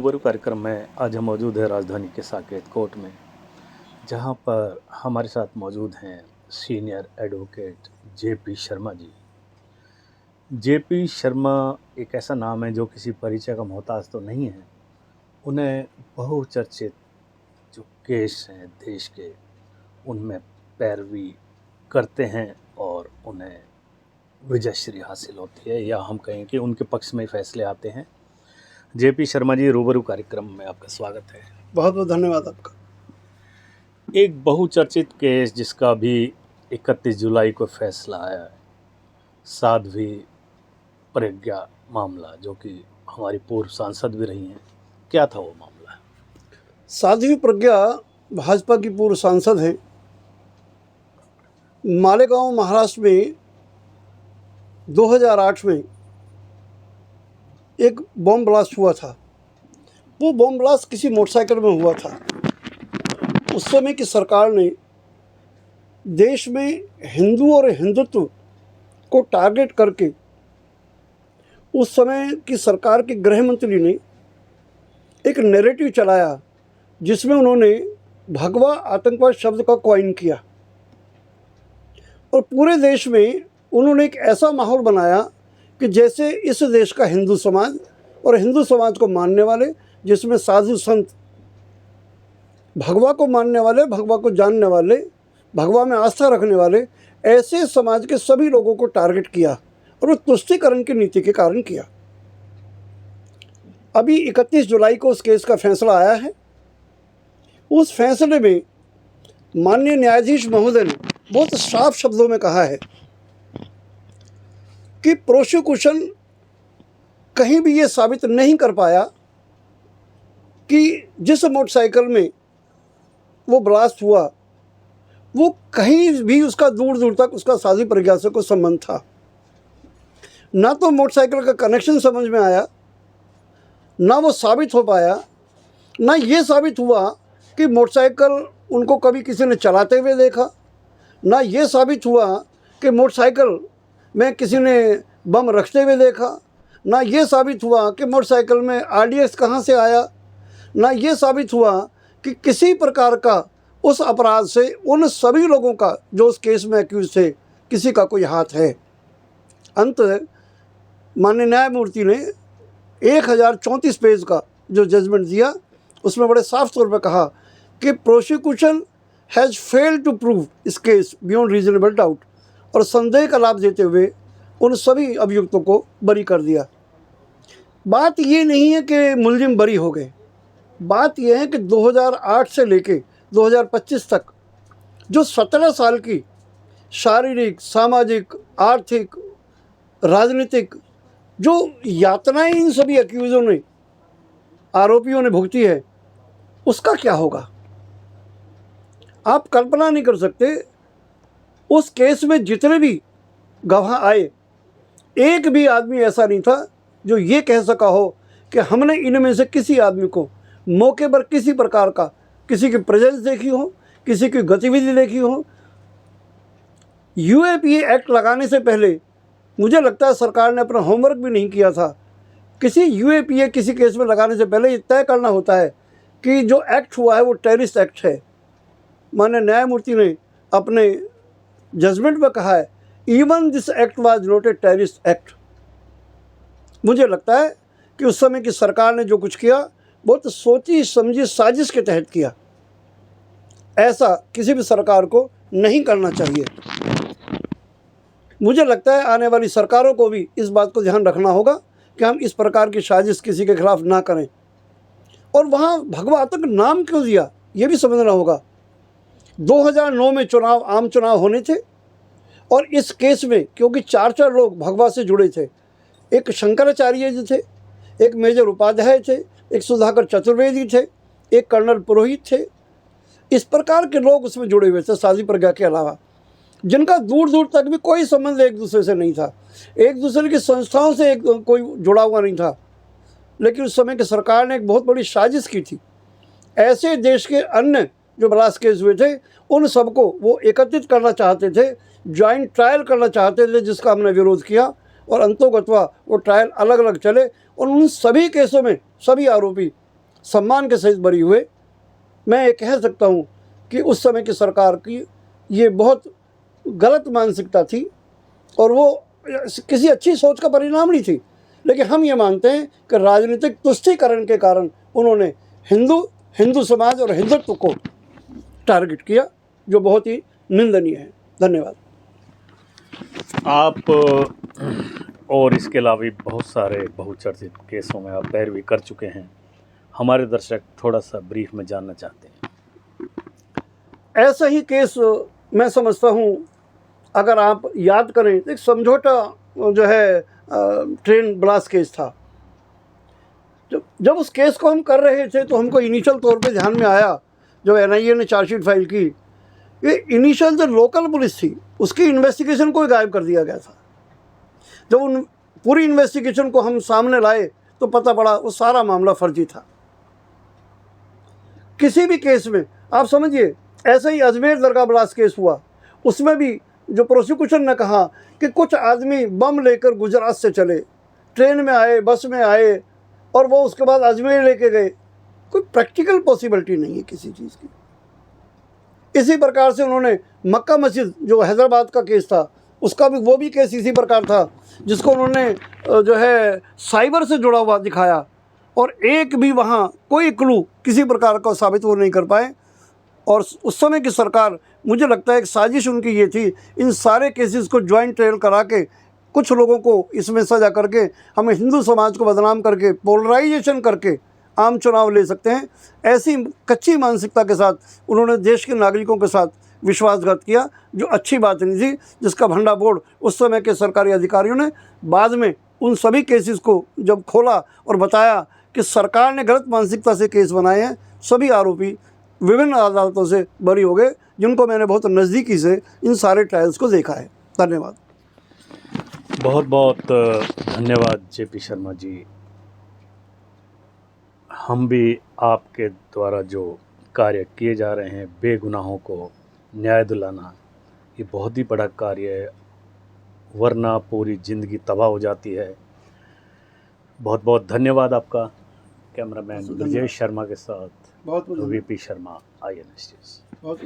रूबरू कार्यक्रम में आज हम मौजूद हैं राजधानी के साकेत कोर्ट में, जहां पर हमारे साथ मौजूद हैं senior advocate JP Sharma ji. JP Sharma एक ऐसा नाम है जो किसी परिचय का मोहताज तो नहीं है। उन्हें बहुचर्चित जो केस हैं देश के, उनमें पैरवी करते हैं और उन्हें विजयश्री हासिल होती है, या हम कहें कि उनके पक्ष में फैसले आते हैं। जेपी शर्मा जी, रूबरू कार्यक्रम में आपका स्वागत है। बहुत बहुत धन्यवाद आपका। एक बहुचर्चित केस जिसका भी 31 जुलाई को फैसला आया है, साध्वी प्रज्ञा मामला, जो कि हमारी पूर्व सांसद भी रही हैं। क्या था वो मामला? साध्वी प्रज्ञा भाजपा की पूर्व सांसद हैं। मालेगांव महाराष्ट्र में 2008 में एक बॉम्ब ब्लास्ट हुआ था। वो बॉम्ब ब्लास्ट किसी मोटरसाइकिल में हुआ था। उस समय की सरकार ने देश में हिंदू और हिंदुत्व को टारगेट करके उस समय की सरकार के गृह मंत्री ने एक नैरेटिव चलाया जिसमें उन्होंने भगवा आतंकवाद शब्द का कॉइन किया और पूरे देश में उन्होंने एक ऐसा माहौल बनाया कि जैसे इस देश का हिंदू समाज और हिंदू समाज को मानने वाले, जिसमें साधु संत, भगवा को मानने वाले, भगवा को जानने वाले, भगवा में आस्था रखने वाले, ऐसे समाज के सभी लोगों को टारगेट किया और वो तुष्टीकरण की नीति के कारण किया। अभी 31 जुलाई को उस केस का फैसला आया है। उस फैसले में माननीय न्यायाधीश महोदय ने बहुत साफ शब्दों में कहा है कि प्रोसिक्यूशन कहीं भी ये साबित नहीं कर पाया कि जिस मोटरसाइकिल में वो ब्लास्ट हुआ वो कहीं भी उसका दूर दूर तक उसका साध्वी प्रज्ञा से कोई संबंध था। ना तो मोटरसाइकिल का कनेक्शन समझ में आया, ना वो साबित हो पाया, ना ये साबित हुआ कि मोटरसाइकिल उनको कभी किसी ने चलाते हुए देखा, ना ये साबित हुआ कि मोटरसाइकिल में किसी ने बम रखते हुए देखा, ना ये साबित हुआ कि मोटरसाइकिल में आरडीएक्स कहाँ से आया, ना ये साबित हुआ कि किसी प्रकार का उस अपराध से उन सभी लोगों का जो उस केस में एक्यूज थे किसी का कोई हाथ है। अंत माननीय न्यायमूर्ति ने 1034 पेज का जो जजमेंट दिया उसमें बड़े साफ तौर पर कहा कि prosecution has failed to prove इस केस बियॉन्ड रीजनेबल डाउट, और संदेह का लाभ देते हुए उन सभी अभियुक्तों को बरी कर दिया। बात ये नहीं है कि मुलजिम बरी हो गए, बात यह है कि 2008 से लेके 2025 तक जो 17 साल की शारीरिक, सामाजिक, आर्थिक, राजनीतिक जो यातनाएं इन सभी एक्यूज़ों ने, आरोपियों ने भुगती है, उसका क्या होगा? आप कल्पना नहीं कर सकते। उस केस में जितने भी गवाह आए, एक भी आदमी ऐसा नहीं था जो ये कह सका हो कि हमने इनमें से किसी आदमी को मौके पर किसी प्रकार का, किसी की प्रेजेंस देखी हो, किसी की गतिविधि देखी हो। यूएपीए एक्ट लगाने से पहले मुझे लगता है सरकार ने अपना होमवर्क भी नहीं किया था। किसी यूएपीए किसी केस में लगाने से पहले ये तय करना होता है कि जो एक्ट हुआ है वो टेररिस्ट एक्ट है। माननीय न्यायमूर्ति ने अपने जजमेंट में कहा है even this act was not a terrorist act. मुझे लगता है कि उस समय की सरकार ने जो कुछ किया बहुत सोची समझी साजिश के तहत किया। ऐसा किसी भी सरकार को नहीं करना चाहिए। मुझे लगता है आने वाली सरकारों को भी इस बात को ध्यान रखना होगा कि हम इस प्रकार की साजिश किसी के खिलाफ ना करें। और वहाँ भगवा आतंक नाम क्यों दिया ये भी समझना होगा। 2009 में चुनाव, आम चुनाव होने थे और इस केस में क्योंकि 4 लोग भगवा से जुड़े थे, एक शंकराचार्य जी थे, एक मेजर उपाध्याय थे, एक सुधाकर चतुर्वेदी थे, एक कर्नल पुरोहित थे। इस प्रकार के लोग उसमें जुड़े हुए थे साध्वी प्रज्ञा के अलावा, जिनका दूर दूर तक भी कोई संबंध एक दूसरे से नहीं था, एक दूसरे की संस्थाओं से कोई जुड़ा हुआ नहीं था। लेकिन उस समय की सरकार ने एक बहुत बड़ी साजिश की थी। ऐसे देश के अन्य जो ब्लास्ट केस हुए थे उन सबको वो एकत्रित करना चाहते थे, जॉइंट ट्रायल करना चाहते थे, जिसका हमने विरोध किया और अंतोगत्वा वो ट्रायल अलग अलग चले और उन सभी केसों में सभी आरोपी सम्मान के सहित बरी हुए। मैं ये कह सकता हूँ कि उस समय की सरकार की ये बहुत गलत मानसिकता थी और वो किसी अच्छी सोच का परिणाम नहीं थी। लेकिन हम ये मानते हैं कि राजनीतिक तुष्टीकरण के कारण उन्होंने हिंदू समाज और हिंदुत्व को टारगेट किया, जो बहुत ही निंदनीय है। धन्यवाद। आप और इसके अलावा भी बहुत सारे बहुचर्चित केसों में आप पैरवी कर चुके हैं। हमारे दर्शक थोड़ा सा ब्रीफ में जानना चाहते हैं। ऐसा ही केस मैं समझता हूँ, अगर आप याद करें, एक समझौता जो है ट्रेन ब्लास्ट केस था। जब उस केस को हम कर रहे थे तो हमको इनिशियल तौर पे ध्यान में आया, जब NIA ने चार्जशीट फाइल की, ये इनिशियल जो लोकल पुलिस थी उसकी इन्वेस्टिगेशन को ही गायब कर दिया गया था। जब उन पूरी इन्वेस्टिगेशन को हम सामने लाए तो पता पड़ा वो सारा मामला फर्जी था। किसी भी केस में आप समझिए, ऐसे ही अजमेर दरगाह ब्लास्ट केस हुआ, उसमें भी जो प्रोसिक्यूशन ने कहा कि कुछ आदमी बम लेकर गुजरात से चले, ट्रेन में आए, बस में आए और वो उसके बाद अजमेर लेके गए, कोई प्रैक्टिकल पॉसिबिलिटी नहीं है किसी चीज़ की। इसी प्रकार से उन्होंने मक्का मस्जिद जो हैदराबाद का केस था, उसका भी वो भी केस इसी प्रकार था, जिसको उन्होंने जो है साइबर से जुड़ा हुआ दिखाया और एक भी वहाँ कोई क्लू किसी प्रकार का साबित वो नहीं कर पाए। और उस समय की सरकार, मुझे लगता है एक साजिश उनकी ये थी, इन सारे केसेस को ज्वाइंट ट्रायल करा के कुछ लोगों को इसमें सजा करके हमें हिंदू समाज को बदनाम करके पोलराइजेशन करके आम चुनाव ले सकते हैं। ऐसी कच्ची मानसिकता के साथ उन्होंने देश के नागरिकों के साथ विश्वासघात किया, जो अच्छी बात नहीं थी, जिसका भंडा बोर्ड उस समय के सरकारी अधिकारियों ने बाद में उन सभी केसेस को जब खोला और बताया कि सरकार ने गलत मानसिकता से केस बनाए हैं, सभी आरोपी विभिन्न अदालतों से बरी हो गए, जिनको मैंने बहुत नज़दीकी से इन सारे ट्रायल्स को देखा है। धन्यवाद। बहुत बहुत धन्यवाद JP शर्मा जी। हम भी आपके द्वारा जो कार्य किए जा रहे हैं, बेगुनाहों को न्याय दिलाना, ये बहुत ही बड़ा कार्य है, वरना पूरी ज़िंदगी तबाह हो जाती है। बहुत बहुत धन्यवाद आपका। कैमरामैन ब्रजेश शर्मा के साथ बहुत VP शर्मा, INS। बहुत